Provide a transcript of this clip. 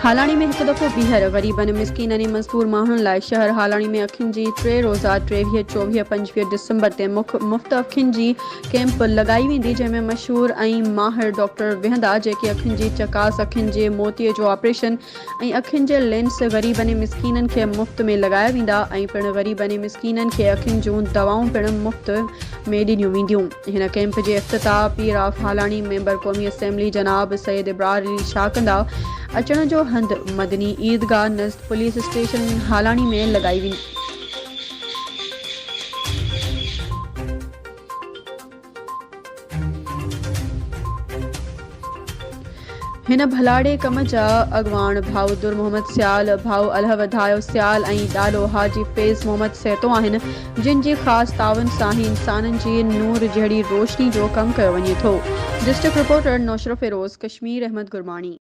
हालाणी में एक दफ़ो ॿीहर ग़रीबनि मिसकीननि ऐं मज़दूर माण्हुनि लाइ शहर हालाणी में अखियुनि जी 3 रोज़ा 23, 24, 25 डिसंबर ते मुफ़्त अखियुनि जी कैंप लगाई वेंदी, जंहिंमें मशहूर ऐं माहिर डॉक्टर वेहंदा जेके अखियुनि जी चकास, अखियुनि जे मोतीअ जो ऑपरेशन ऐं अखियुनि जे लेंस ग़रीबनि ऐं मिसकीननि खे मुफ़्त में लगाया वेंदा ऐं पिणु ग़रीबनि ऐं मिसकीननि खे अखियुनि जूं दवाऊं पिणु मुफ़्त में ॾिनियूं वेंदियूं। हिन camp J इफ़्तिताह Pir of Halani member क़ौमी असेंबली जनाब सैयद इब्रार अली शाह कंदा। अचण जो हंधि मदनी ईदगाह नज़द पुलिस स्टेशन हालाणी में लगाई वेंदी। हिन भलाड़े कम जा अॻवान भाउ दुर मोहम्मद सियाल, भाउ अलह वधायो सियाल ऐं ॾाॾो हाजी फैज़ मोहम्मद सैतो आहिनि, जिन जी ख़ासि तावन सां ही इंसाननि जी नूर जहिड़ी रोशनी जो कमु कयो वञे थो। District reporter Naushahro Feroze, Kashmir Ahmed Gurbani.